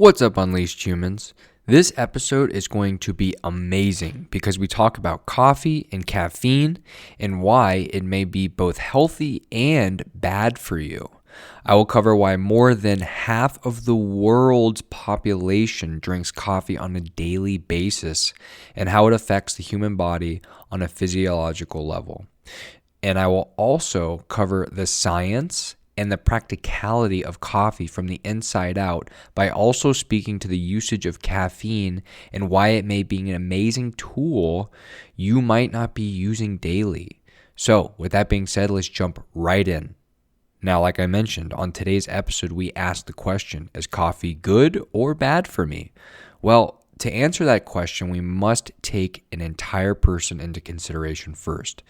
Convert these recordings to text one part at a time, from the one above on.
What's up, Unleashed Humans? This episode is going to be amazing because we talk about coffee and caffeine and why it may be both healthy and bad for you. I will cover why more than half of the world's population drinks coffee on a daily basis and how it affects the human body on a physiological level. And I will also cover the science and the practicality of coffee from the inside out by also speaking to the usage of caffeine and why it may be an amazing tool you might not be using daily. So, with that being said, let's jump right in. Now, like I mentioned, on today's episode, we asked the question, is coffee good or bad for me? Well, to answer that question, we must take an entire person into consideration first.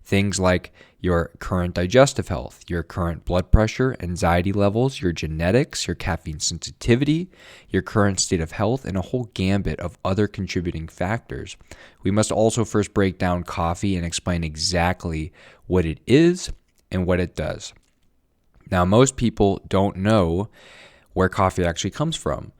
Things like your current digestive health, your current blood pressure, anxiety levels, your genetics, your caffeine sensitivity, your current state of health, and a whole gambit of other contributing factors. We must also first break down coffee and explain exactly what it is and what it does. Now, most people don't know where coffee actually comes from,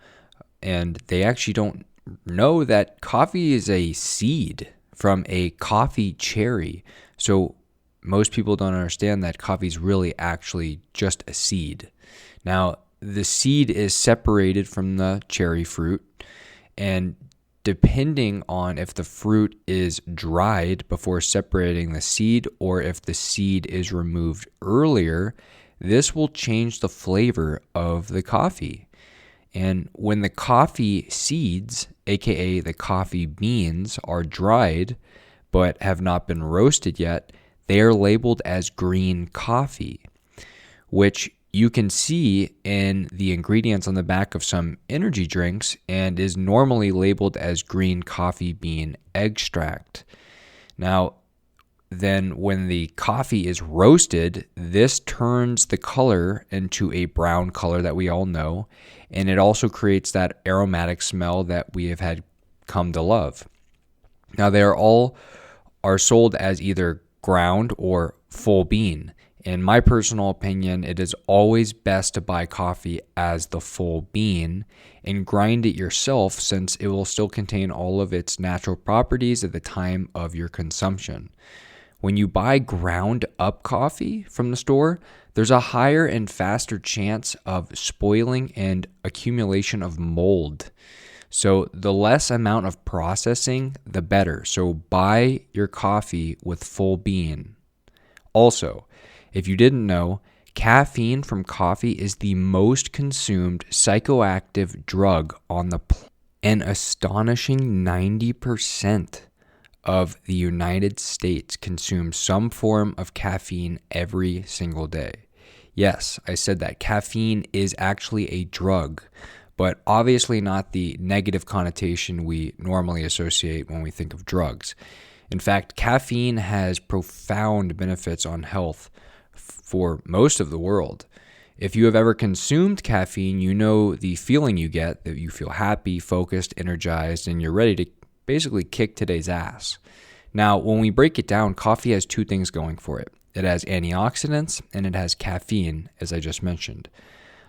and they actually don't know that coffee is a seed from a coffee cherry. So most people don't understand that coffee is really actually just a seed. Now, the seed is separated from the cherry fruit, and depending on if the fruit is dried before separating the seed or if the seed is removed earlier, this will change the flavor of the coffee. And when the coffee seeds, aka the coffee beans, are dried but have not been roasted yet, they are labeled as green coffee, which you can see in the ingredients on the back of some energy drinks and is normally labeled as green coffee bean extract. Now, then when the coffee is roasted, this turns the color into a brown color that we all know, and it also creates that aromatic smell that we have had come to love. Now, they are sold as either ground or full bean. In my personal opinion, it is always best to buy coffee as the full bean and grind it yourself, since it will still contain all of its natural properties at the time of your consumption. When you buy ground up coffee from the store, there's a higher and faster chance of spoiling and accumulation of mold. So the less amount of processing, the better. So buy your coffee with full bean. Also, if you didn't know, caffeine from coffee is the most consumed psychoactive drug on the planet. An astonishing 90% of the United States consume some form of caffeine every single day. Yes, I said that. Caffeine is actually a drug, but obviously not the negative connotation we normally associate when we think of drugs. In fact, caffeine has profound benefits on health for most of the world. If you have ever consumed caffeine, you know the feeling you get, that you feel happy, focused, energized, and you're ready to basically kick today's ass. Now, when we break it down, coffee has two things going for it. It has antioxidants and it has caffeine, as I just mentioned.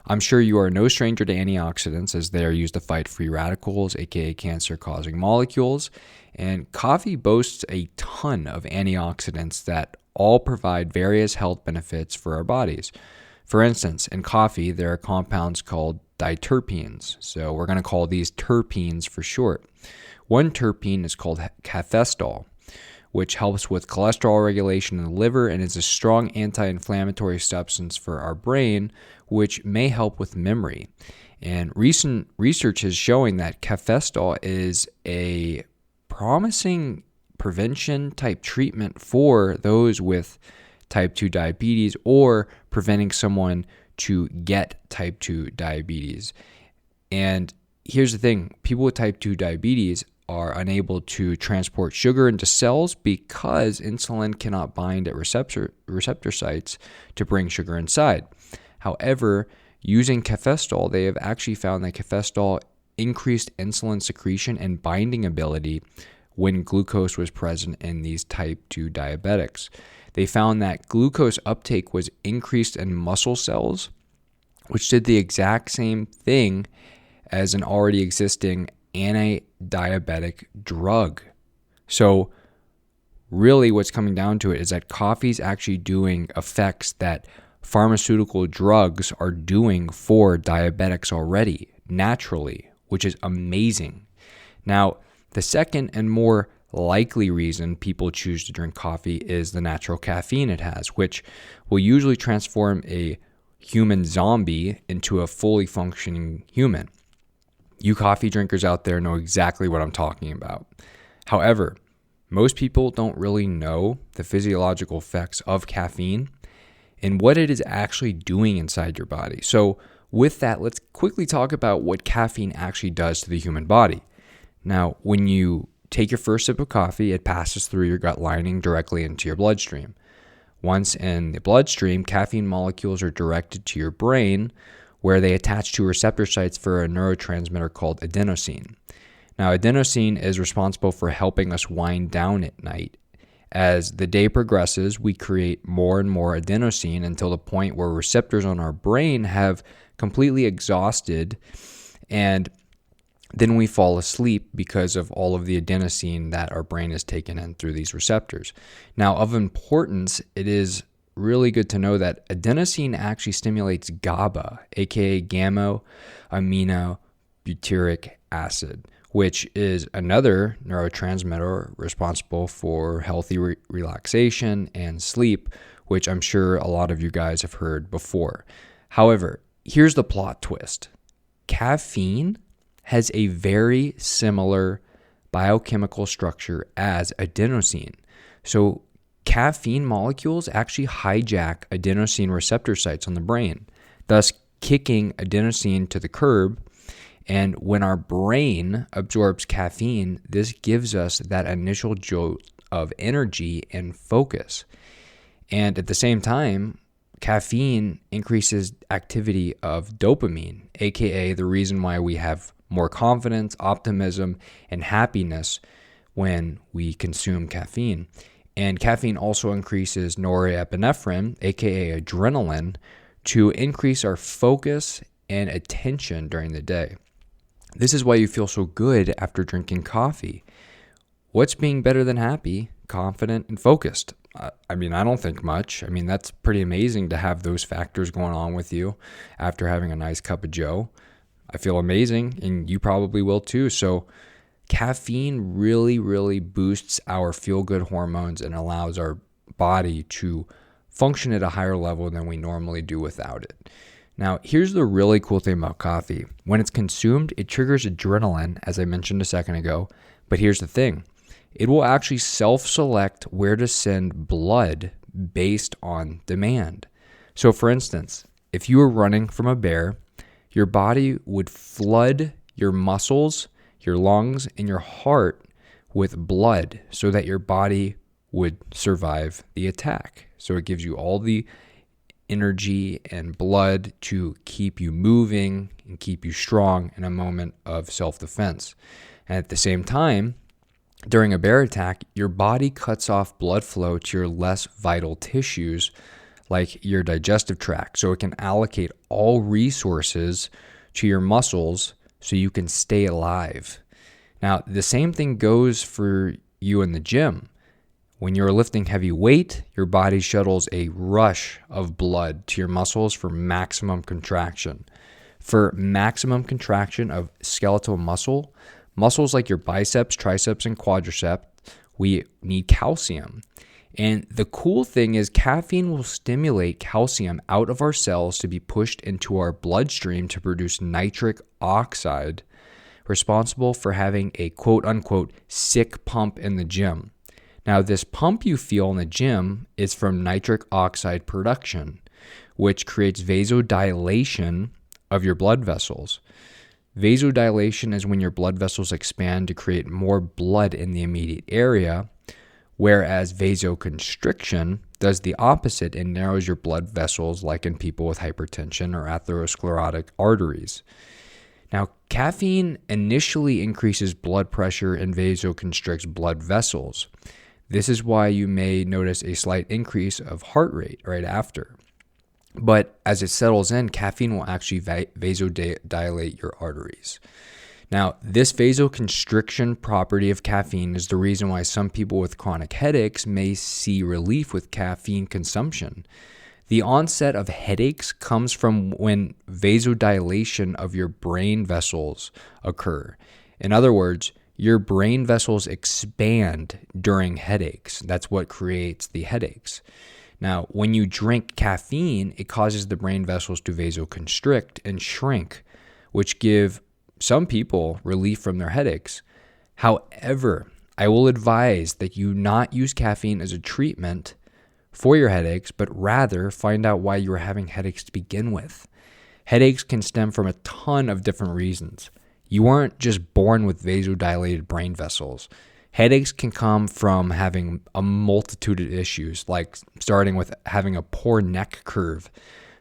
I'm sure you are no stranger to antioxidants, as they are used to fight free radicals, aka cancer-causing molecules, and coffee boasts a ton of antioxidants that all provide various health benefits for our bodies. For instance, in coffee, there are compounds called diterpenes, so we're going to call these terpenes for short. One terpene is called caffeine, which helps with cholesterol regulation in the liver and is a strong anti-inflammatory substance for our brain, which may help with memory. And recent research is showing that caffeine is a promising prevention type treatment for those with type 2 diabetes or preventing someone to get type 2 diabetes. And here's the thing, people with type 2 diabetes are unable to transport sugar into cells because insulin cannot bind at receptor sites to bring sugar inside. However, using caffeine, they have actually found that caffeine increased insulin secretion and binding ability when glucose was present in these type 2 diabetics. They found that glucose uptake was increased in muscle cells, which did the exact same thing as an already existing anti-diabetic drug. So really what's coming down to it is that coffee is actually doing effects that pharmaceutical drugs are doing for diabetics already, naturally, which is amazing. Now, the second and more likely reason people choose to drink coffee is the natural caffeine it has, which will usually transform a human zombie into a fully functioning human. You coffee drinkers out there know exactly what I'm talking about. However, most people don't really know the physiological effects of caffeine and what it is actually doing inside your body. So with that, let's quickly talk about what caffeine actually does to the human body. Now, when you take your first sip of coffee, it passes through your gut lining directly into your bloodstream. Once in the bloodstream, caffeine molecules are directed to your brain, where they attach to receptor sites for a neurotransmitter called adenosine. Now, adenosine is responsible for helping us wind down at night. As the day progresses, we create more and more adenosine until the point where receptors on our brain have completely exhausted, and then we fall asleep because of all of the adenosine that our brain has taken in through these receptors. Now, of importance, it is really good to know that adenosine actually stimulates GABA, aka gamma-aminobutyric acid, which is another neurotransmitter responsible for healthy relaxation and sleep, which I'm sure a lot of you guys have heard before. However, here's the plot twist. Caffeine has a very similar biochemical structure as adenosine. So caffeine molecules actually hijack adenosine receptor sites on the brain, thus kicking adenosine to the curb. And when our brain absorbs caffeine, this gives us that initial jolt of energy and focus. And at the same time, caffeine increases activity of dopamine, aka the reason why we have more confidence, optimism, and happiness when we consume caffeine. And caffeine also increases norepinephrine, aka adrenaline, to increase our focus and attention during the day. This is why you feel so good after drinking coffee. What's being better than happy, confident, and focused? I don't think much. That's pretty amazing to have those factors going on with you after having a nice cup of joe. I feel amazing, and you probably will too. So caffeine really, really boosts our feel-good hormones and allows our body to function at a higher level than we normally do without it. Now, here's the really cool thing about coffee. When it's consumed, it triggers adrenaline, as I mentioned a second ago. But here's the thing. It will actually self-select where to send blood based on demand. So for instance, if you were running from a bear, your body would flood your muscles, your lungs, and your heart with blood so that your body would survive the attack. So it gives you all the energy and blood to keep you moving and keep you strong in a moment of self-defense. And at the same time, during a bear attack, your body cuts off blood flow to your less vital tissues like your digestive tract, so it can allocate all resources to your muscles so you can stay alive. Now, the same thing goes for you in the gym. When you're lifting heavy weight, your body shuttles a rush of blood to your muscles for maximum contraction. For maximum contraction of skeletal muscles like your biceps, triceps, and quadriceps, we need calcium. And the cool thing is caffeine will stimulate calcium out of our cells to be pushed into our bloodstream to produce nitric oxide, responsible for having a quote-unquote sick pump in the gym. Now, this pump you feel in the gym is from nitric oxide production, which creates vasodilation of your blood vessels. Vasodilation is when your blood vessels expand to create more blood in the immediate area, whereas vasoconstriction does the opposite and narrows your blood vessels, like in people with hypertension or atherosclerotic arteries. Now, caffeine initially increases blood pressure and vasoconstricts blood vessels. This is why you may notice a slight increase of heart rate right after. But as it settles in, caffeine will actually vasodilate your arteries. Now, this vasoconstriction property of caffeine is the reason why some people with chronic headaches may see relief with caffeine consumption. The onset of headaches comes from when vasodilation of your brain vessels occur. In other words, your brain vessels expand during headaches. That's what creates the headaches. Now, when you drink caffeine, it causes the brain vessels to vasoconstrict and shrink, which give some people relief from their headaches. However, I will advise that you not use caffeine as a treatment for your headaches, but rather find out why you're having headaches to begin with. Headaches can stem from a ton of different reasons. You weren't just born with vasodilated brain vessels. Headaches can come from having a multitude of issues, like starting with having a poor neck curve.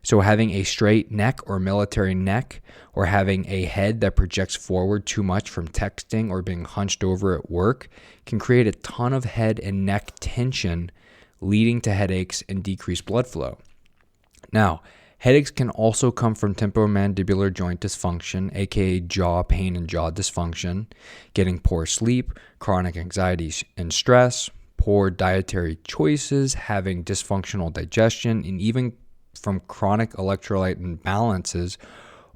So having a straight neck or military neck, or having a head that projects forward too much from texting or being hunched over at work can create a ton of head and neck tension, leading to headaches and decreased blood flow. Now, headaches can also come from temporomandibular joint dysfunction, aka jaw pain and jaw dysfunction, getting poor sleep, chronic anxiety and stress, poor dietary choices, having dysfunctional digestion, and even from chronic electrolyte imbalances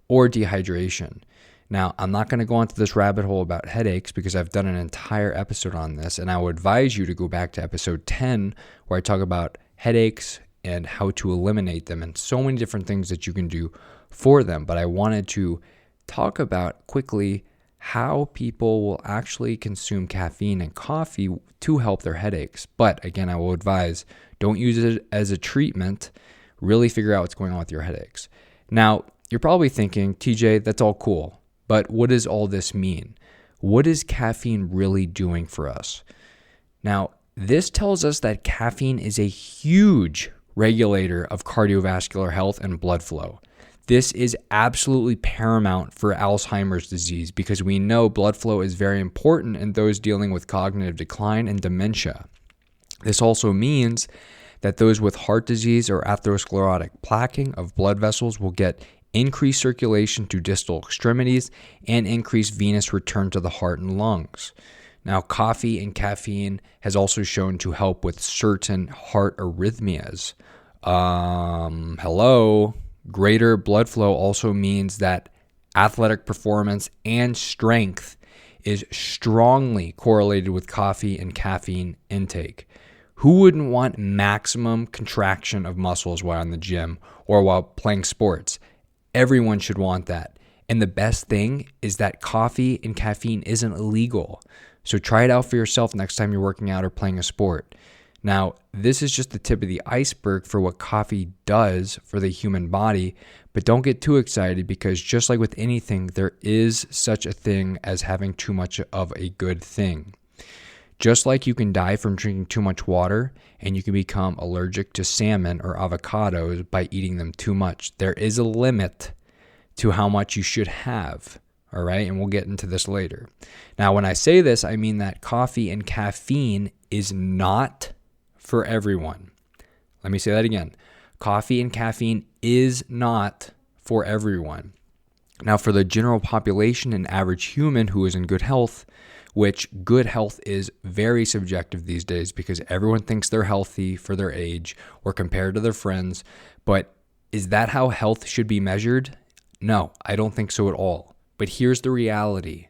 or dehydration. Now, I'm not going to go into this rabbit hole about headaches because I've done an entire episode on this, and I would advise you to go back to episode 10 where I talk about headaches and how to eliminate them and so many different things that you can do for them. But I wanted to talk about quickly how people will actually consume caffeine and coffee to help their headaches. But again, I will advise, don't use it as a treatment. Really figure out what's going on with your headaches. Now, you're probably thinking, TJ, that's all cool, but what does all this mean? What is caffeine really doing for us? Now, this tells us that caffeine is a huge regulator of cardiovascular health and blood flow. This is absolutely paramount for Alzheimer's disease because we know blood flow is very important in those dealing with cognitive decline and dementia. This also means that those with heart disease or atherosclerotic plaquing of blood vessels will get increased circulation to distal extremities and increased venous return to the heart and lungs. Now, coffee and caffeine has also shown to help with certain heart arrhythmias. Greater blood flow also means that athletic performance and strength is strongly correlated with coffee and caffeine intake. Who wouldn't want maximum contraction of muscles while in the gym or while playing sports? Everyone should want that. And the best thing is that coffee and caffeine isn't illegal. So try it out for yourself next time you're working out or playing a sport. Now, this is just the tip of the iceberg for what coffee does for the human body, but don't get too excited because just like with anything, there is such a thing as having too much of a good thing. Just like you can die from drinking too much water and you can become allergic to salmon or avocados by eating them too much, there is a limit to how much you should have, all right? And we'll get into this later. Now, when I say this, I mean that coffee and caffeine is not for everyone. Let me say that again. Coffee and caffeine is not for everyone. Now, for the general population and average human who is in good health, which good health is very subjective these days because everyone thinks they're healthy for their age or compared to their friends. But is that how health should be measured? No, I don't think so at all. But here's the reality.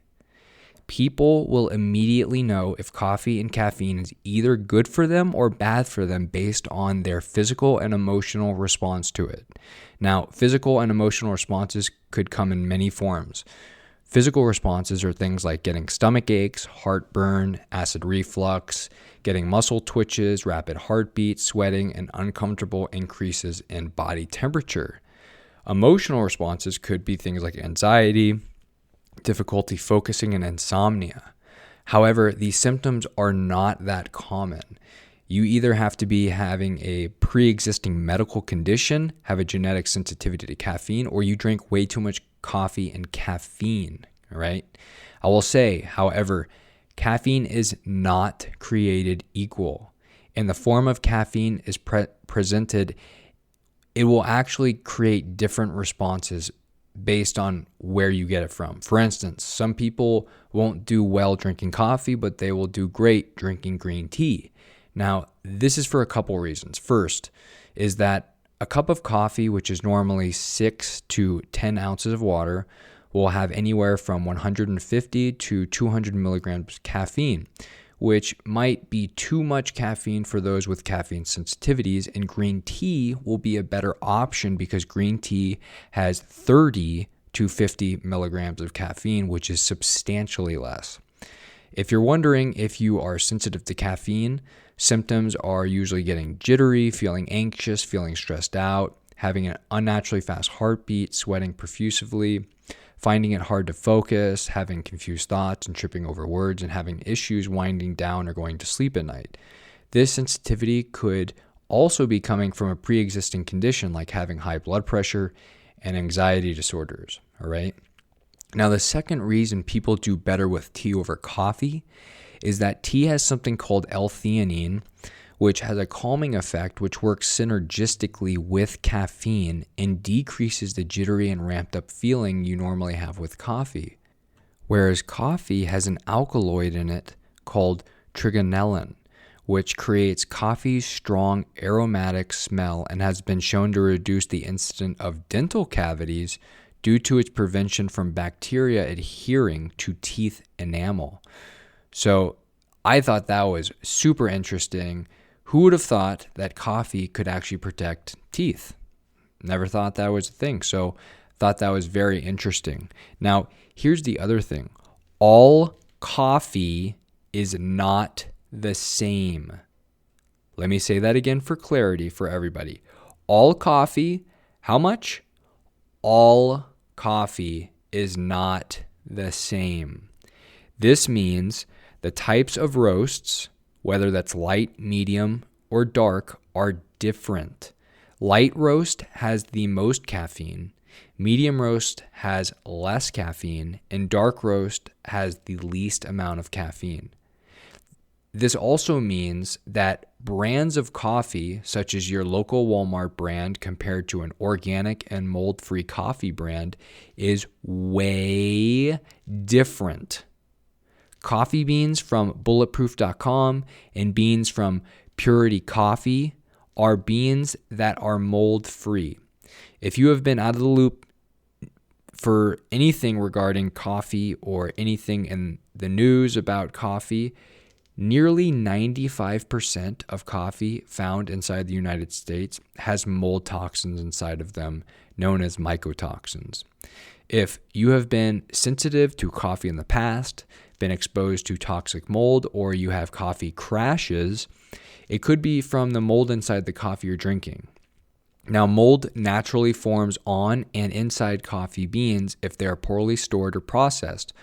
People will immediately know if coffee and caffeine is either good for them or bad for them based on their physical and emotional response to it. Now, physical and emotional responses could come in many forms. Physical responses are things like getting stomach aches, heartburn, acid reflux, getting muscle twitches, rapid heartbeat, sweating, and uncomfortable increases in body temperature. Emotional responses could be things like anxiety, difficulty focusing, and insomnia. However, these symptoms are not that common. You either have to be having a pre-existing medical condition, have a genetic sensitivity to caffeine, or you drink way too much coffee and caffeine, all right? I will say, however, caffeine is not created equal, and the form of caffeine is presented it will actually create different responses based on where you get it from. For instance, some people won't do well drinking coffee, but they will do great drinking green tea. Now, this is for a couple reasons. First is that a cup of coffee, which is normally 6 to 10 ounces of water, will have anywhere from 150 to 200 milligrams caffeine, which might be too much caffeine for those with caffeine sensitivities, and green tea will be a better option because green tea has 30 to 50 milligrams of caffeine, which is substantially less. If you're wondering if you are sensitive to caffeine, symptoms are usually getting jittery, feeling anxious, feeling stressed out, having an unnaturally fast heartbeat, sweating profusely, finding it hard to focus, having confused thoughts and tripping over words, and having issues winding down or going to sleep at night. This sensitivity could also be coming from a pre-existing condition like having high blood pressure and anxiety disorders, all right? Now, the second reason people do better with tea over coffee is that tea has something called L-theanine, which has a calming effect, which works synergistically with caffeine and decreases the jittery and ramped up feeling you normally have with coffee. Whereas coffee has an alkaloid in it called trigonelline, which creates coffee's strong aromatic smell and has been shown to reduce the incidence of dental cavities due to its prevention from bacteria adhering to teeth enamel. So I thought that was super interesting. Who would have thought that coffee could actually protect teeth? Never thought that was a thing. So thought that was very interesting. Now, here's the other thing. All coffee is not the same. Let me say that again for clarity for everybody. All coffee, how much? All coffee is not the same. This means the types of roasts, whether that's light, medium, or dark, are different. Light roast has the most caffeine, medium roast has less caffeine, and dark roast has the least amount of caffeine. This also means that brands of coffee, such as your local Walmart brand compared to an organic and mold-free coffee brand, is way different. Coffee beans from bulletproof.com and beans from Purity Coffee are beans that are mold-free. If you have been out of the loop for anything regarding coffee or anything in the news about coffee, nearly 95% of coffee found inside the United States has mold toxins inside of them, known as mycotoxins. If you have been sensitive to coffee in the past, been exposed to toxic mold, or you have coffee crashes, it could be from the mold inside the coffee you're drinking. Now, mold naturally forms on and inside coffee beans if they are poorly stored or processed.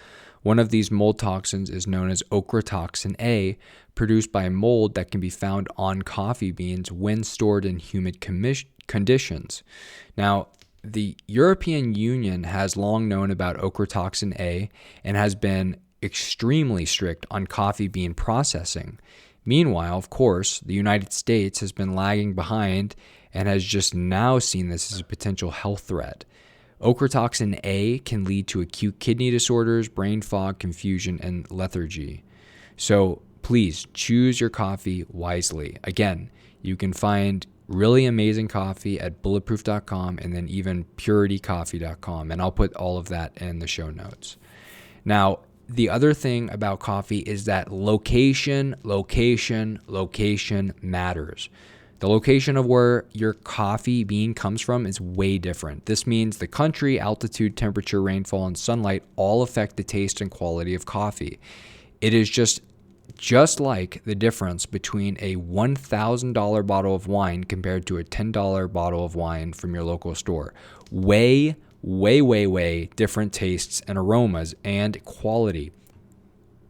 One of these mold toxins is known as ochratoxin A, produced by mold that can be found on coffee beans when stored in humid conditions. Now, the European Union has long known about ochratoxin A and has been extremely strict on coffee bean processing. Meanwhile, of course, the United States has been lagging behind and has just now seen this as a potential health threat. Ochratoxin A can lead to acute kidney disorders, brain fog, confusion, and lethargy. So please choose your coffee wisely. Again, you can find really amazing coffee at bulletproof.com and then even puritycoffee.com. And I'll put all of that in the show notes. Now, the other thing about coffee is that location matters. The location of where your coffee bean comes from is way different. This means the country, altitude, temperature, rainfall, and sunlight all affect the taste and quality of coffee. It is just like the difference between a $1,000 bottle of wine compared to a $10 bottle of wine from your local store. Way different tastes and aromas and quality.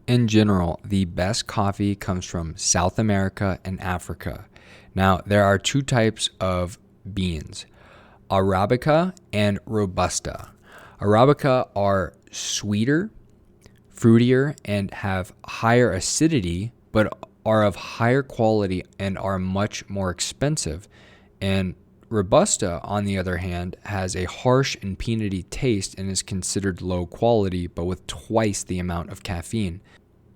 In general, the best coffee comes from South America and Africa. Now, there are two types of beans, Arabica and Robusta. Arabica are sweeter, fruitier, and have higher acidity, but are of higher quality and are much more expensive. And Robusta, on the other hand, has a harsh and peanutty taste and is considered low quality, but with twice the amount of caffeine.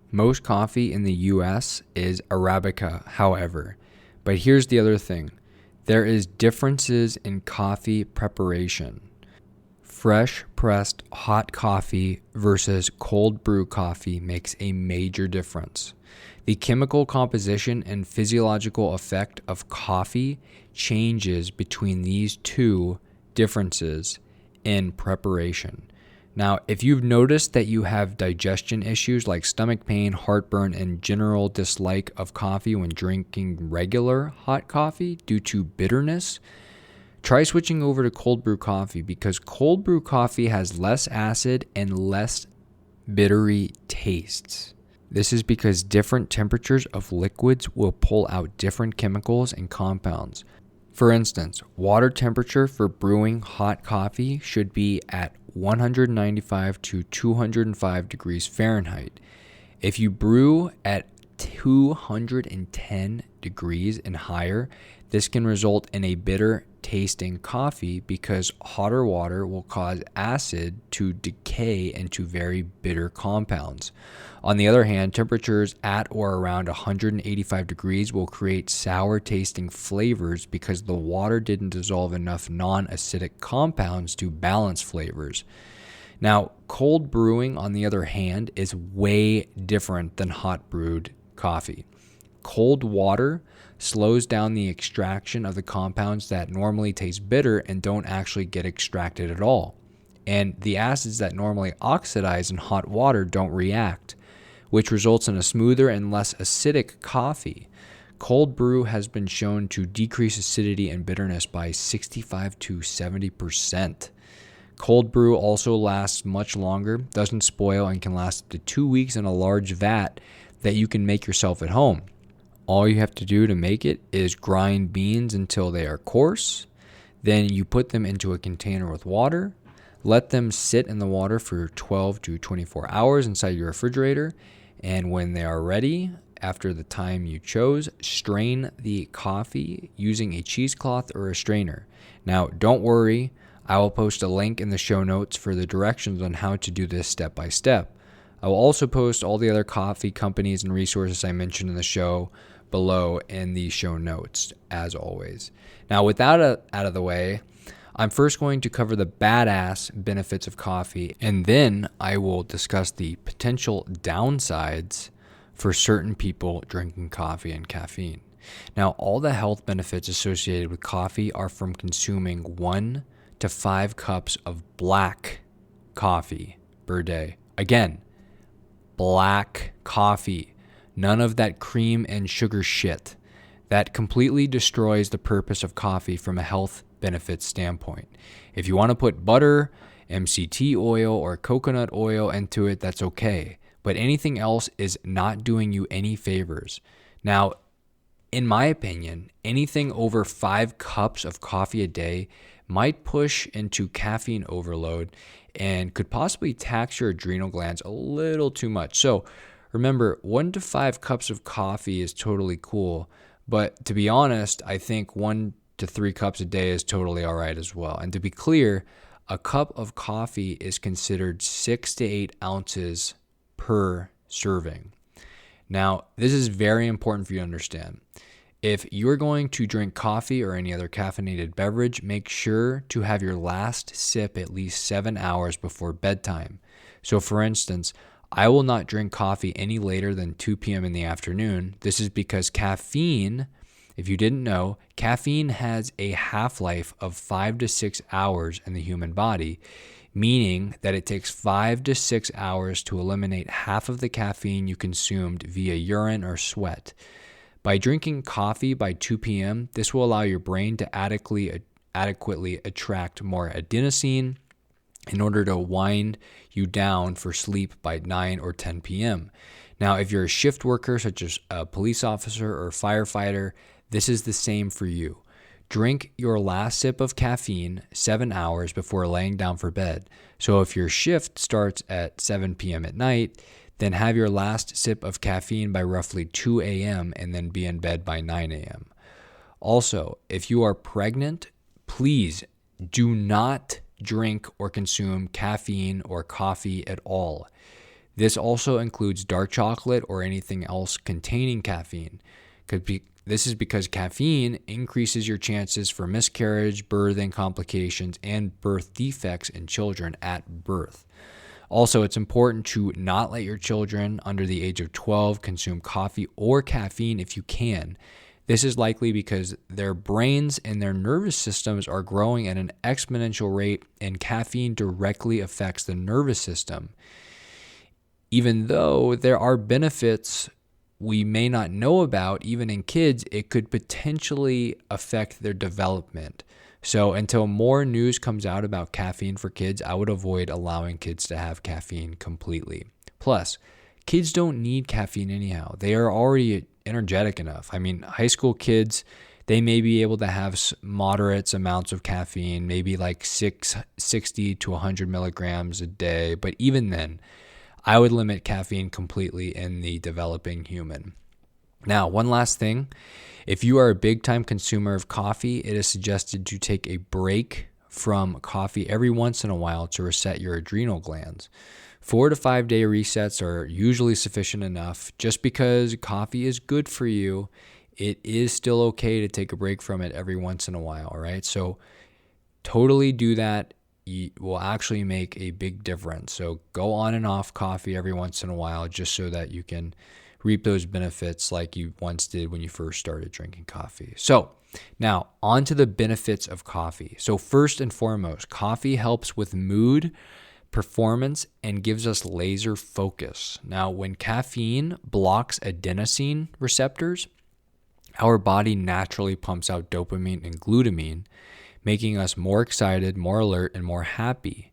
Most coffee in the US is Arabica, however. But here's the other thing. There is differences in coffee preparation. Fresh pressed hot coffee versus cold brew coffee makes a major difference. The chemical composition and physiological effect of coffee changes between these two differences in preparation. Now, if you've noticed that you have digestion issues like stomach pain, heartburn, and general dislike of coffee when drinking regular hot coffee due to bitterness, try switching over to cold brew coffee because cold brew coffee has less acid and less bittery tastes. This is because different temperatures of liquids will pull out different chemicals and compounds. For instance, water temperature for brewing hot coffee should be at 195 to 205 degrees Fahrenheit. If you brew at 210 degrees and higher, this can result in a bitter tasting coffee because hotter water will cause acid to decay into very bitter compounds. On the other hand, temperatures at or around 185 degrees will create sour tasting flavors because the water didn't dissolve enough non-acidic compounds to balance flavors. Now, cold brewing, on the other hand, is way different than hot brewed coffee. Cold water slows down the extraction of the compounds that normally taste bitter and don't actually get extracted at all. And the acids that normally oxidize in hot water don't react, which results in a smoother and less acidic coffee. Cold brew has been shown to decrease acidity and bitterness by 65 to 70%. Cold brew also lasts much longer, doesn't spoil, and can last up to 2 weeks in a large vat that you can make yourself at home. All you have to do to make it is grind beans until they are coarse. Then you put them into a container with water. Let them sit in the water for 12 to 24 hours inside your refrigerator. And when they are ready, after the time you chose, strain the coffee using a cheesecloth or a strainer. Now, don't worry. I will post a link in the show notes for the directions on how to do this step by step. I will also post all the other coffee companies and resources I mentioned in the show below in the show notes, as always. Now, with that out of the way, I'm first going to cover the badass benefits of coffee, and then I will discuss the potential downsides for certain people drinking coffee and caffeine. Now, all the health benefits associated with coffee are from consuming 1 to 5 cups of black coffee per day. Again, black coffee. None of that cream and sugar shit. That completely destroys the purpose of coffee from a health benefits standpoint. If you want to put butter, MCT oil, or coconut oil into it, that's okay. But anything else is not doing you any favors. Now, in my opinion, anything over 5 cups of coffee a day might push into caffeine overload and could possibly tax your adrenal glands a little too much. So remember, 1 to 5 cups of coffee is totally cool. But to be honest, I think 1 to 3 cups a day is totally all right as well. And to be clear, a cup of coffee is considered 6 to 8 ounces per serving. Now, this is very important for you to understand. If you're going to drink coffee or any other caffeinated beverage, make sure to have your last sip at least 7 hours before bedtime. So for instance, I will not drink coffee any later than 2 p.m. in the afternoon. This is because caffeine, if you didn't know, caffeine has a half-life of 5 to 6 hours in the human body, meaning that it takes 5 to 6 hours to eliminate half of the caffeine you consumed via urine or sweat. By drinking coffee by 2 p.m., this will allow your brain to adequately attract more adenosine in order to wind you down for sleep by 9 or 10 p.m. Now, if you're a shift worker, such as a police officer or firefighter, this is the same for you. Drink your last sip of caffeine 7 hours before laying down for bed. So if your shift starts at 7 p.m. at night, then have your last sip of caffeine by roughly 2 a.m. and then be in bed by 9 a.m. Also, if you are pregnant, please do not drink or consume caffeine or coffee at all. This also includes dark chocolate or anything else containing caffeine. This is because caffeine increases your chances for miscarriage, birthing complications, and birth defects in children at birth. Also, it's important to not let your children under the age of 12 consume coffee or caffeine if you can. This is likely because their brains and their nervous systems are growing at an exponential rate, and caffeine directly affects the nervous system. Even though there are benefits we may not know about, even in kids, it could potentially affect their development. So until more news comes out about caffeine for kids, I would avoid allowing kids to have caffeine completely. Plus, kids don't need caffeine anyhow. They are already energetic enough. I mean, high school kids, they may be able to have moderate amounts of caffeine, maybe like 60 to 100 milligrams a day. But even then, I would limit caffeine completely in the developing human. Now, one last thing. If you are a big-time consumer of coffee, it is suggested to take a break from coffee every once in a while to reset your adrenal glands. 4 to 5 day resets are usually sufficient enough. Just because coffee is good for you, it is still okay to take a break from it every once in a while, all right? So totally do that. It will actually make a big difference. So go on and off coffee every once in a while just so that you can reap those benefits like you once did when you first started drinking coffee. So now on to the benefits of coffee. So first and foremost, coffee helps with mood, performance, and gives us laser focus. Now, when caffeine blocks adenosine receptors, our body naturally pumps out dopamine and glutamine, making us more excited, more alert, and more happy.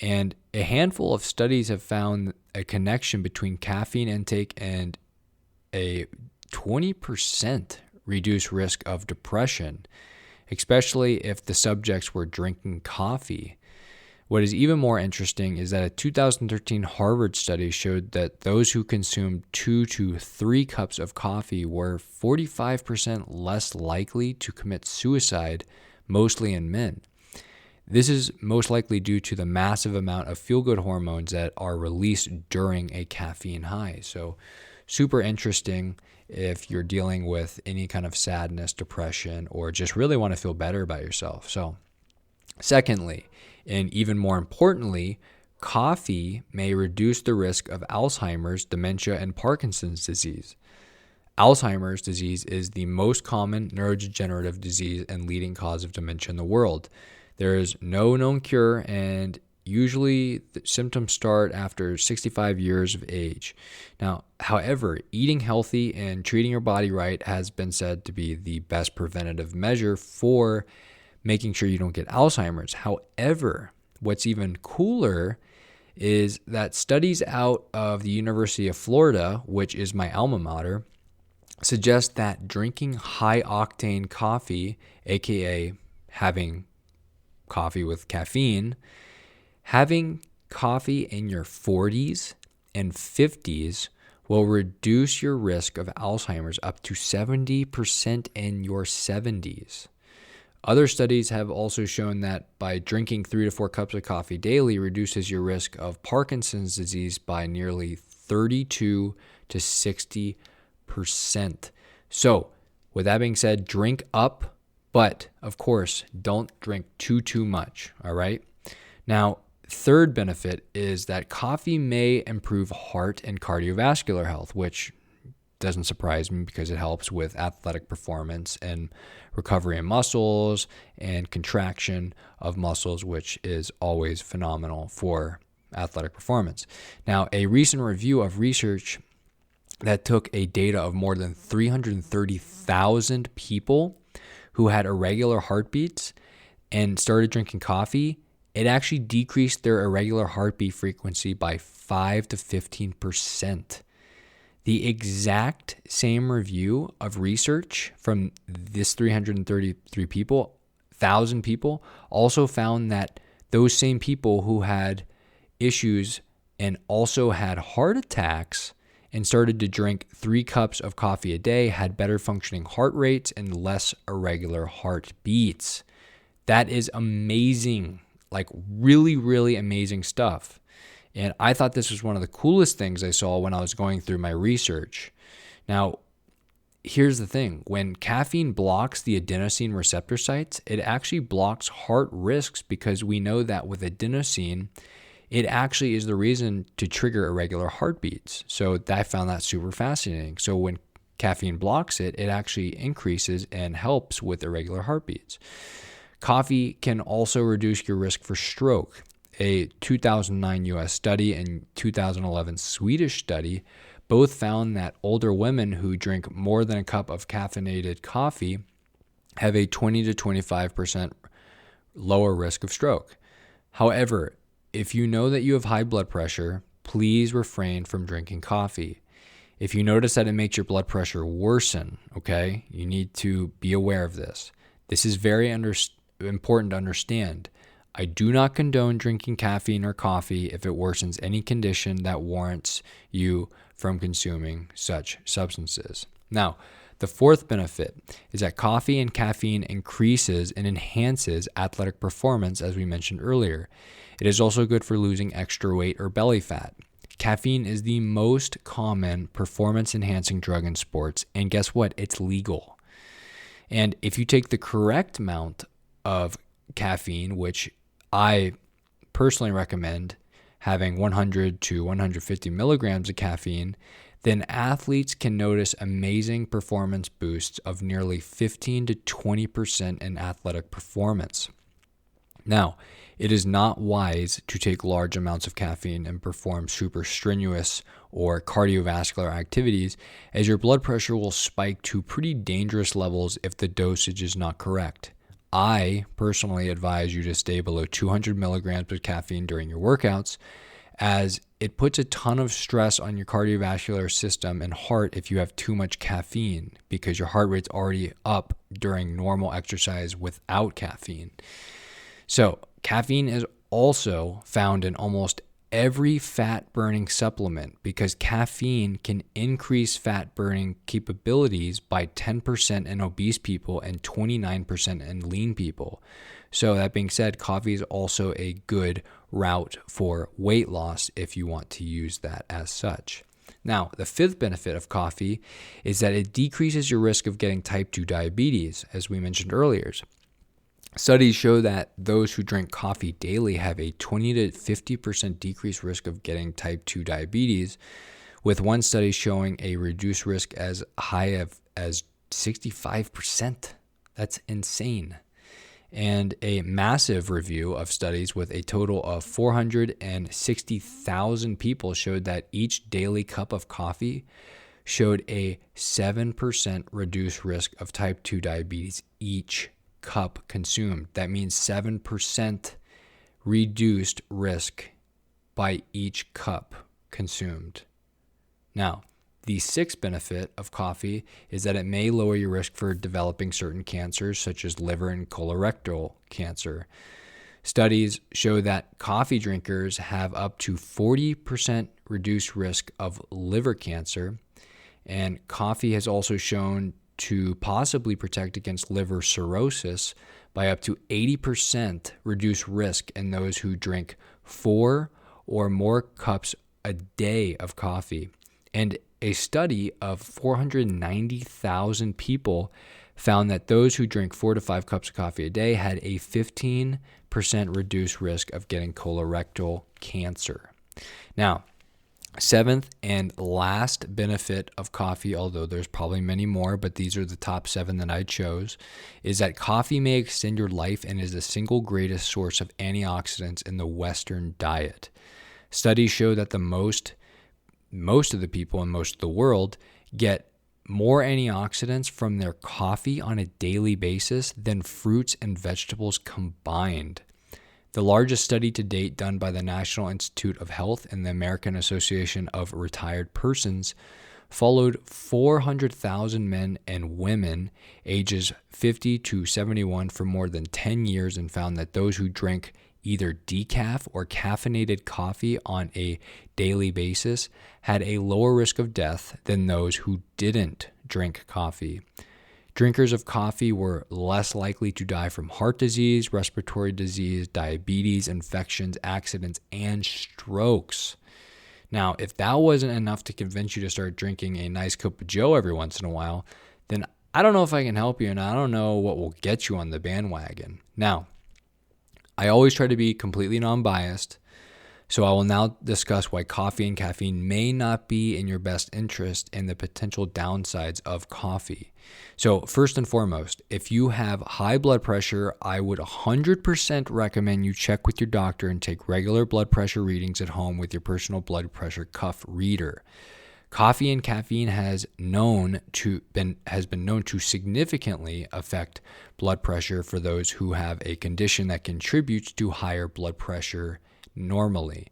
And a handful of studies have found a connection between caffeine intake and a 20% reduced risk of depression, especially if the subjects were drinking coffee. What is even more interesting is that a 2013 Harvard study showed that those who consumed 2 to 3 cups of coffee were 45% less likely to commit suicide, mostly in men. This is most likely due to the massive amount of feel-good hormones that are released during a caffeine high. So super interesting if you're dealing with any kind of sadness, depression, or just really want to feel better about yourself. So secondly, and even more importantly, coffee may reduce the risk of Alzheimer's, dementia, and Parkinson's disease. Alzheimer's disease is the most common neurodegenerative disease and leading cause of dementia in the world. There is no known cure, and usually the symptoms start after 65 years of age. Now, however, eating healthy and treating your body right has been said to be the best preventative measure for making sure you don't get Alzheimer's. However, what's even cooler is that studies out of the University of Florida, which is my alma mater, suggest that drinking high-octane coffee, aka having coffee with caffeine, having coffee in your 40s and 50s will reduce your risk of Alzheimer's up to 70% in your 70s. Other studies have also shown that by drinking 3 to 4 cups of coffee daily reduces your risk of Parkinson's disease by nearly 32 to 60%. So, with that being said, drink up, but of course, don't drink too much, all right? Now, third benefit is that coffee may improve heart and cardiovascular health, which doesn't surprise me because it helps with athletic performance and recovery in muscles and contraction of muscles, which is always phenomenal for athletic performance. Now, a recent review of research that took a data of more than 330,000 people who had irregular heartbeats and started drinking coffee, it actually decreased their irregular heartbeat frequency by 5 to 15%. The exact same review of research from this 333,000 people also found that those same people who had issues and also had heart attacks and started to drink 3 cups of coffee a day had better functioning heart rates and less irregular heartbeats. That is amazing, like really, really amazing stuff. And I thought this was one of the coolest things I saw when I was going through my research. Now, here's the thing. When caffeine blocks the adenosine receptor sites, it actually blocks heart risks, because we know that with adenosine, it actually is the reason to trigger irregular heartbeats. So I found that super fascinating. So when caffeine blocks it, it actually increases and helps with irregular heartbeats. Coffee can also reduce your risk for stroke. A 2009 US study and 2011 Swedish study both found that older women who drink more than a cup of caffeinated coffee have a 20 to 25% lower risk of stroke. However, if you know that you have high blood pressure, please refrain from drinking coffee. If you notice that it makes your blood pressure worsen, okay, you need to be aware of this. This is very important to understand. I do not condone drinking caffeine or coffee if it worsens any condition that warrants you from consuming such substances. Now, the fourth benefit is that coffee and caffeine increases and enhances athletic performance, as we mentioned earlier. It is also good for losing extra weight or belly fat. Caffeine is the most common performance-enhancing drug in sports, and guess what? It's legal. And if you take the correct amount of caffeine, which I personally recommend having 100 to 150 milligrams of caffeine, then athletes can notice amazing performance boosts of nearly 15 to 20% in athletic performance. Now, it is not wise to take large amounts of caffeine and perform super strenuous or cardiovascular activities, as your blood pressure will spike to pretty dangerous levels if the dosage is not correct. I personally advise you to stay below 200 milligrams of caffeine during your workouts, as it puts a ton of stress on your cardiovascular system and heart if you have too much caffeine, because your heart rate's already up during normal exercise without caffeine. So caffeine is also found in almost every fat-burning supplement, because caffeine can increase fat-burning capabilities by 10% in obese people and 29% in lean people. So that being said, coffee is also a good route for weight loss if you want to use that as such. Now, the fifth benefit of coffee is that it decreases your risk of getting type 2 diabetes, as we mentioned earlier. Studies show that those who drink coffee daily have a 20 to 50% decreased risk of getting type 2 diabetes, with one study showing a reduced risk as high as 65%. That's insane. And a massive review of studies with a total of 460,000 people showed that each daily cup of coffee showed a 7% reduced risk of type 2 diabetes each cup consumed. That means 7% reduced risk by each cup consumed. Now, the sixth benefit of coffee is that it may lower your risk for developing certain cancers, such as liver and colorectal cancer. Studies show that coffee drinkers have up to 40% reduced risk of liver cancer, and coffee has also shown to possibly protect against liver cirrhosis by up to 80% reduced risk in those who drink 4 or more cups a day of coffee. And a study of 490,000 people found that those who drink 4 to 5 cups of coffee a day had a 15% reduced risk of getting colorectal cancer. Now, seventh and last benefit of coffee, although there's probably many more, but these are the top 7 that I chose, is that coffee may extend your life and is the single greatest source of antioxidants in the Western diet. Studies show that most of the people in most of the world get more antioxidants from their coffee on a daily basis than fruits and vegetables combined. The largest study to date, done by the National Institute of Health and the American Association of Retired Persons, followed 400,000 men and women ages 50 to 71 for more than 10 years and found that those who drank either decaf or caffeinated coffee on a daily basis had a lower risk of death than those who didn't drink coffee. Drinkers of coffee were less likely to die from heart disease, respiratory disease, diabetes, infections, accidents, and strokes. Now, if that wasn't enough to convince you to start drinking a nice cup of Joe every once in a while, then I don't know if I can help you, and I don't know what will get you on the bandwagon. Now, I always try to be completely non-biased, so I will now discuss why coffee and caffeine may not be in your best interest and the potential downsides of coffee. So first and foremost, if you have high blood pressure, I would 100% recommend you check with your doctor and take regular blood pressure readings at home with your personal blood pressure cuff reader. Coffee and caffeine has been known to significantly affect blood pressure for those who have a condition that contributes to higher blood pressure normally.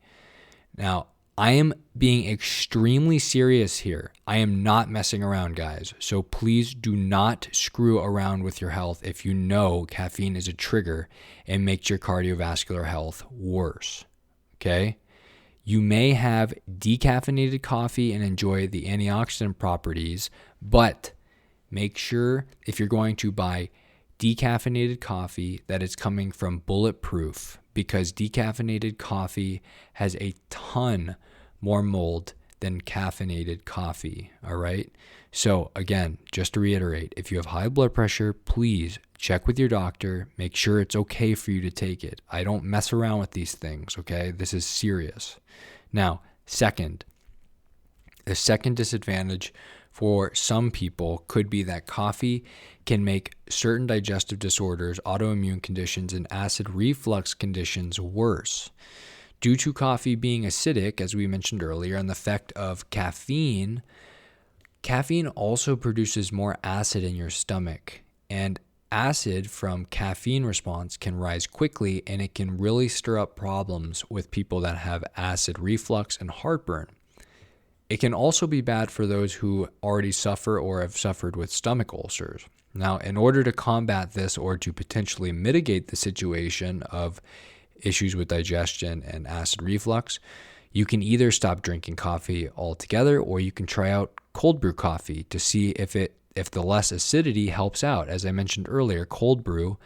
Now, I am being extremely serious here. I am not messing around, guys. So please do not screw around with your health if you know caffeine is a trigger and makes your cardiovascular health worse. Okay? You may have decaffeinated coffee and enjoy the antioxidant properties, but make sure if you're going to buy decaffeinated coffee that it's coming from Bulletproof, because decaffeinated coffee has a ton more mold than caffeinated coffee, all right? So again, just to reiterate, if you have high blood pressure, please check with your doctor, make sure it's okay for you to take it. I don't mess around with these things, okay? This is serious. Now, the second disadvantage for some people could be that coffee can make certain digestive disorders, autoimmune conditions, and acid reflux conditions worse. Due to coffee being acidic, as we mentioned earlier, and the effect of caffeine also produces more acid in your stomach. And acid from caffeine response can rise quickly, and it can really stir up problems with people that have acid reflux and heartburn. It can also be bad for those who already suffer or have suffered with stomach ulcers. Now, in order to combat this or to potentially mitigate the situation of issues with digestion and acid reflux, you can either stop drinking coffee altogether, or you can try out cold brew coffee to see if the less acidity helps out. As I mentioned earlier, cold brew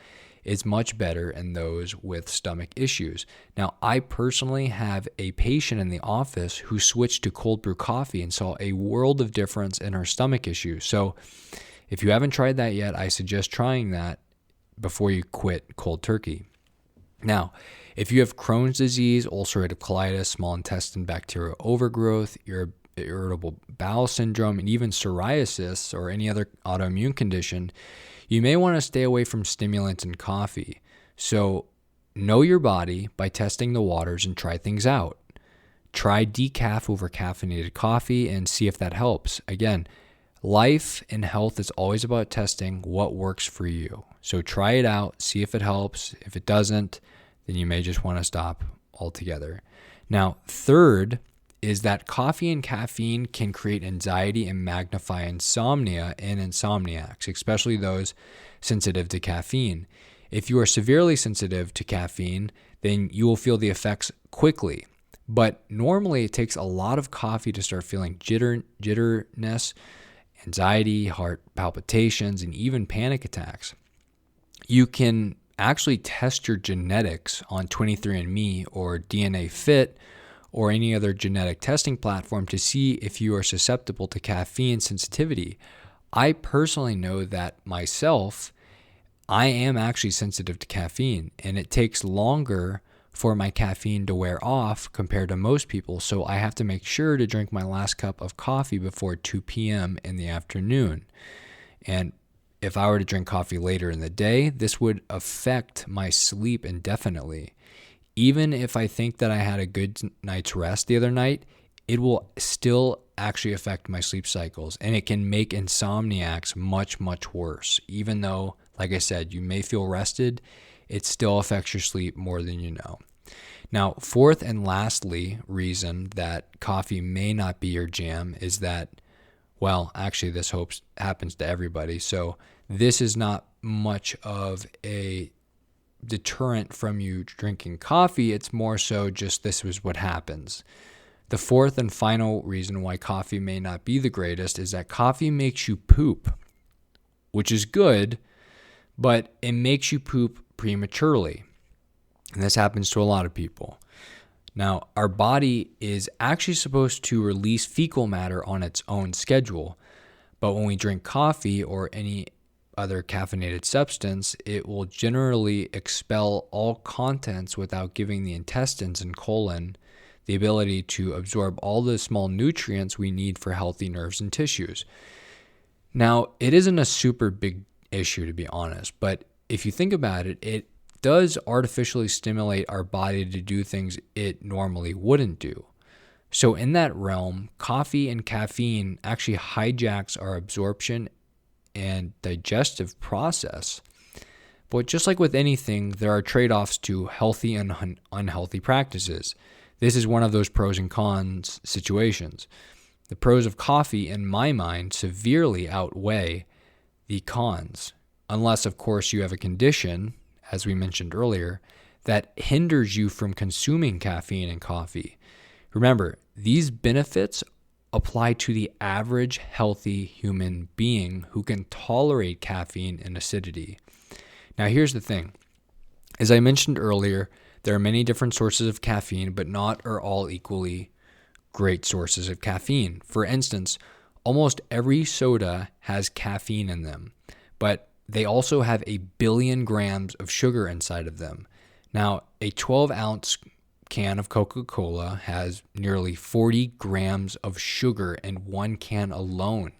is much better in those with stomach issues. Now, I personally have a patient in the office who switched to cold brew coffee and saw a world of difference in her stomach issues. So if you haven't tried that yet, I suggest trying that before you quit cold turkey. Now, if you have Crohn's disease, ulcerative colitis, small intestine bacterial overgrowth, irritable bowel syndrome, and even psoriasis or any other autoimmune condition, you may want to stay away from stimulants and coffee. So know your body by testing the waters and try things out. Try decaf over caffeinated coffee and see if that helps. Again, life and health is always about testing what works for you. So try it out, see if it helps. If it doesn't, then you may just want to stop altogether. Now, third is that coffee and caffeine can create anxiety and magnify insomnia in insomniacs, especially those sensitive to caffeine. If you are severely sensitive to caffeine, then you will feel the effects quickly. But normally it takes a lot of coffee to start feeling jitterness, anxiety, heart palpitations, and even panic attacks. You can actually test your genetics on 23andMe or DNA Fit or any other genetic testing platform to see if you are susceptible to caffeine sensitivity. I personally know that myself, I am actually sensitive to caffeine, and it takes longer for my caffeine to wear off compared to most people, so I have to make sure to drink my last cup of coffee before 2 p.m. in the afternoon. And if I were to drink coffee later in the day, this would affect my sleep indefinitely. Even if I think that I had a good night's rest the other night, it will still actually affect my sleep cycles, and it can make insomniacs much, much worse. Even though, like I said, you may feel rested, it still affects your sleep more than you know. Now, fourth and lastly, reason that coffee may not be your jam is that, well, actually this happens to everybody. So this is not much of a deterrent from you drinking coffee. It's more so just this is what happens. The fourth and final reason why coffee may not be the greatest is that coffee makes you poop. which is good, but it makes you poop prematurely. And this happens to a lot of people. Now, our body is actually supposed to release fecal matter on its own schedule, but when we drink coffee or any other caffeinated substance, it will generally expel all contents without giving the intestines and colon the ability to absorb all the small nutrients we need for healthy nerves and tissues. Now, it isn't a super big issue, to be honest, but if you think about it, it does artificially stimulate our body to do things it normally wouldn't do. So in that realm, coffee and caffeine actually hijacks our absorption and digestive process. But just like with anything, there are trade-offs to healthy and unhealthy practices. This is one of those pros and cons situations. The pros of coffee, in my mind, severely outweigh the cons, unless, of course, you have a condition, as we mentioned earlier, that hinders you from consuming caffeine and coffee. Remember, these benefits apply to the average healthy human being who can tolerate caffeine and acidity. Now, here's the thing. As I mentioned earlier, there are many different sources of caffeine, but not are all equally great sources of caffeine. For instance, almost every soda has caffeine in them, but they also have 1 billion grams of sugar inside of them. Now, a 12-ounce can of Coca-Cola has nearly 40 grams of sugar in one can alone.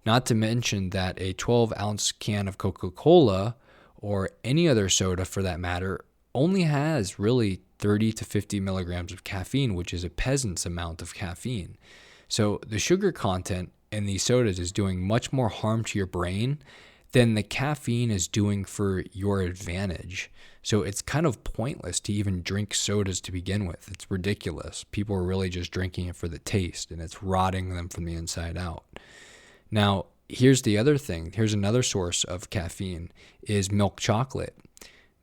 Not to mention that a 12-ounce can of Coca-Cola, or any other soda for that matter, only has really 30 to 50 milligrams of caffeine, which is a peasant's amount of caffeine. So the sugar content in these sodas is doing much more harm to your brain than the caffeine is doing for your advantage. So it's kind of pointless to even drink sodas to begin with. It's ridiculous. People are really just drinking it for the taste, and it's rotting them from the inside out. Now, here's the other thing. Here's another source of caffeine is milk chocolate.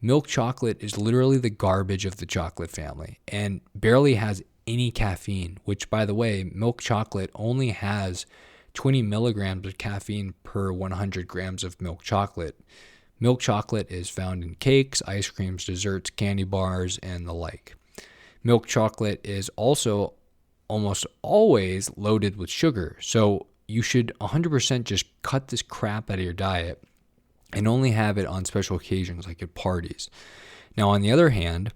Milk chocolate is literally the garbage of the chocolate family and barely has any caffeine, which, by the way, milk chocolate only has 20 milligrams of caffeine per 100 grams of milk chocolate. Milk chocolate is found in cakes, ice creams, desserts, candy bars, and the like. Milk chocolate is also almost always loaded with sugar, so you should 100% just cut this crap out of your diet and only have it on special occasions like at parties. Now, on the other hand,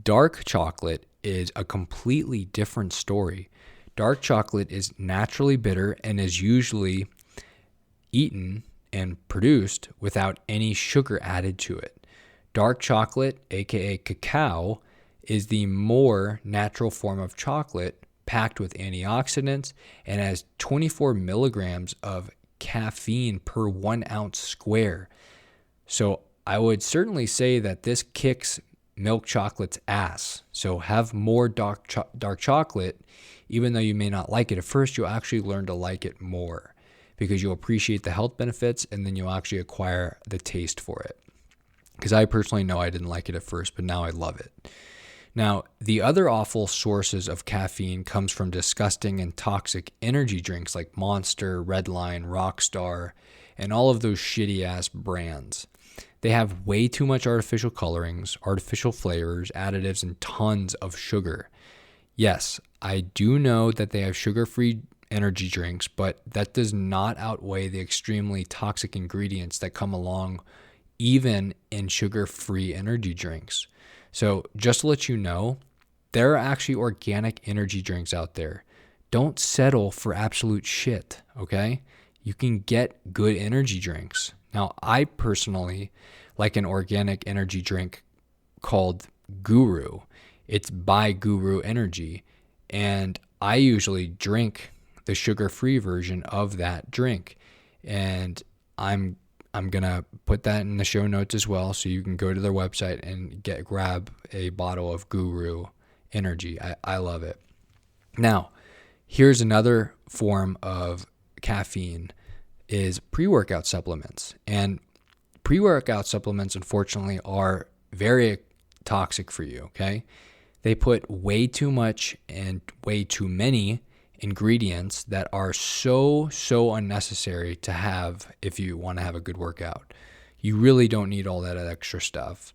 dark chocolate is a completely different story. Dark chocolate is naturally bitter and is usually eaten and produced without any sugar added to it. Dark chocolate, aka cacao, is the more natural form of chocolate packed with antioxidants and has 24 milligrams of caffeine per 1 ounce square. So I would certainly say that this kicks milk chocolate's ass. So have more dark chocolate. Even though you may not like it at first, you'll actually learn to like it more because you'll appreciate the health benefits and then you'll actually acquire the taste for it. Because I personally know I didn't like it at first, but now I love it. Now, the other awful sources of caffeine comes from disgusting and toxic energy drinks like Monster, Redline, Rockstar, and all of those shitty ass brands. They have way too much artificial colorings, artificial flavors, additives, and tons of sugar. Yes, I do know that they have sugar-free energy drinks, but that does not outweigh the extremely toxic ingredients that come along even in sugar-free energy drinks. So just to let you know, there are actually organic energy drinks out there. Don't settle for absolute shit, okay? You can get good energy drinks. Now, I personally like an organic energy drink called Guru. It's by Guru Energy, and I usually drink the sugar-free version of that drink. And I'm gonna put that in the show notes as well, so you can go to their website and grab a bottle of Guru Energy. I love it. Now, here's another form of caffeine is pre-workout supplements. And pre-workout supplements, unfortunately, are very toxic for you, okay? They put way too much and way too many ingredients that are so unnecessary to have if you want to have a good workout. You really don't need all that extra stuff.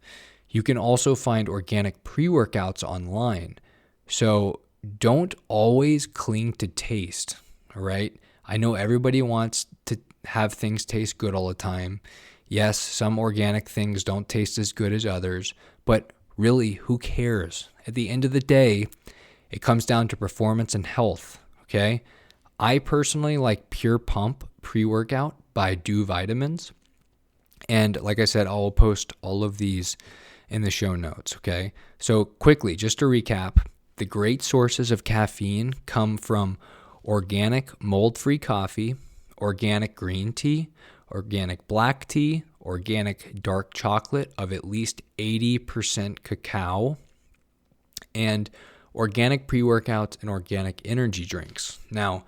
You can also find organic pre-workouts online. So don't always cling to taste, all right? I know everybody wants to have things taste good all the time. Yes, some organic things don't taste as good as others, but really, who cares? At the end of the day, it comes down to performance and health, okay? I personally like Pure Pump pre-workout by Do Vitamins. And like I said, I'll post all of these in the show notes, okay? So quickly, just to recap, the great sources of caffeine come from organic mold-free coffee, organic green tea, organic black tea, organic dark chocolate of at least 80% cacao, and organic pre-workouts and organic energy drinks. Now,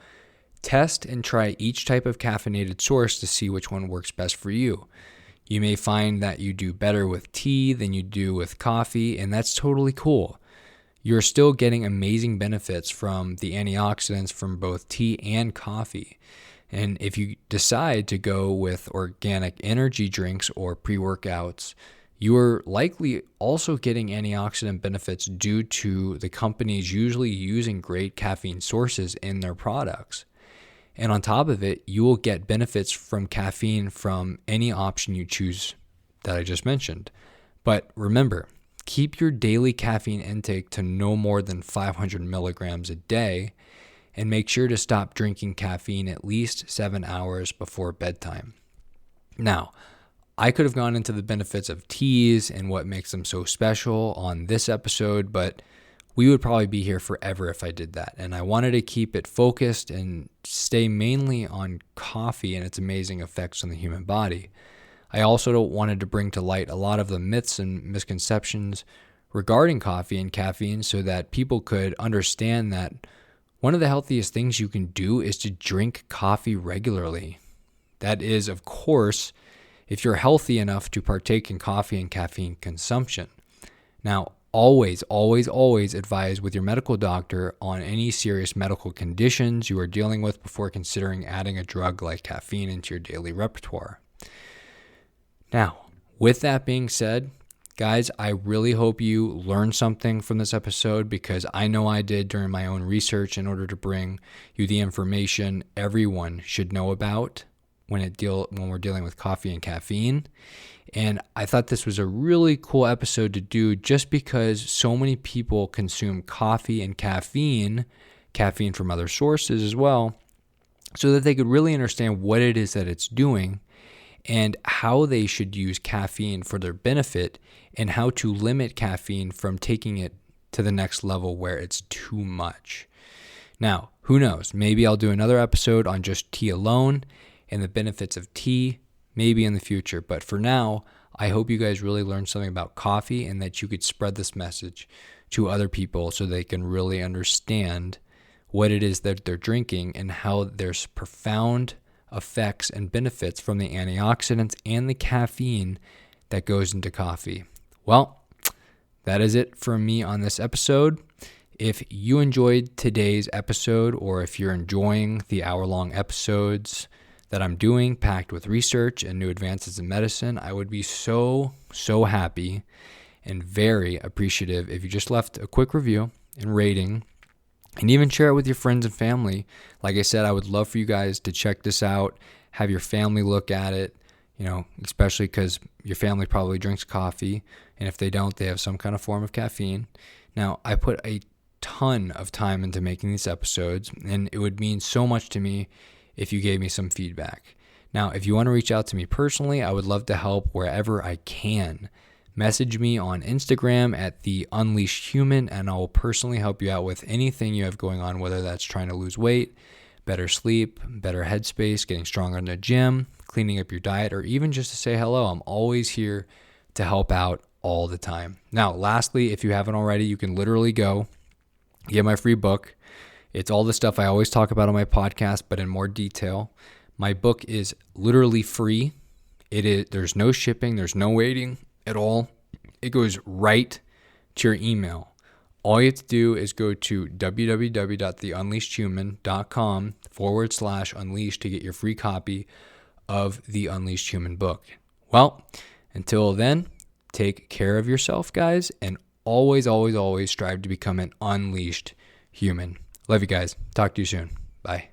test and try each type of caffeinated source to see which one works best for you. You may find that you do better with tea than you do with coffee, and that's totally cool. You're still getting amazing benefits from the antioxidants from both tea and coffee. And if you decide to go with organic energy drinks or pre-workouts, you are likely also getting antioxidant benefits due to the companies usually using great caffeine sources in their products. And on top of it, you will get benefits from caffeine from any option you choose that I just mentioned. But remember, keep your daily caffeine intake to no more than 500 milligrams a day, and make sure to stop drinking caffeine at least 7 hours before bedtime. Now, I could have gone into the benefits of teas and what makes them so special on this episode, but we would probably be here forever if I did that. And I wanted to keep it focused and stay mainly on coffee and its amazing effects on the human body. I also wanted to bring to light a lot of the myths and misconceptions regarding coffee and caffeine so that people could understand that one of the healthiest things you can do is to drink coffee regularly. That is, of course, if you're healthy enough to partake in coffee and caffeine consumption. Now, always advise with your medical doctor on any serious medical conditions you are dealing with before considering adding a drug like caffeine into your daily repertoire. Now, with that being said, guys, I really hope you learned something from this episode because I know I did during my own research in order to bring you the information everyone should know about when we're dealing with coffee and caffeine. And I thought this was a really cool episode to do just because so many people consume coffee and caffeine from other sources as well, so that they could really understand what it is that it's doing and how they should use caffeine for their benefit and how to limit caffeine from taking it to the next level where it's too much. Now, who knows? Maybe I'll do another episode on just tea alone and the benefits of tea, maybe in the future. But for now, I hope you guys really learned something about coffee and that you could spread this message to other people so they can really understand what it is that they're drinking and how there's profound effects and benefits from the antioxidants and the caffeine that goes into coffee. Well, that is it from me on this episode. If you enjoyed today's episode, or if you're enjoying the hour-long episodes that I'm doing, packed with research and new advances in medicine, I would be so happy and very appreciative if you just left a quick review and rating, and even share it with your friends and family. Like I said, I would love for you guys to check this out, have your family look at it, especially because your family probably drinks coffee, and if they don't, they have some kind of form of caffeine. Now, I put a ton of time into making these episodes, and it would mean so much to me if you gave me some feedback. Now, if you want to reach out to me personally, I would love to help wherever I can. Message me on Instagram at The Unleashed Human, and I will personally help you out with anything you have going on, whether that's trying to lose weight, better sleep, better headspace, getting stronger in the gym, cleaning up your diet, or even just to say hello. I'm always here to help out all the time. Now, lastly, if you haven't already, you can literally go get my free book. It's all the stuff I always talk about on my podcast, but in more detail. My book is literally free. There's no shipping, there's no waiting at all. It goes right to your email. All you have to do is go to www.theunleashedhuman.com/unleash to get your free copy of the Unleashed Human book. Well, until then, take care of yourself, guys, and always, always, always strive to become an unleashed human. Love you guys. Talk to you soon. Bye.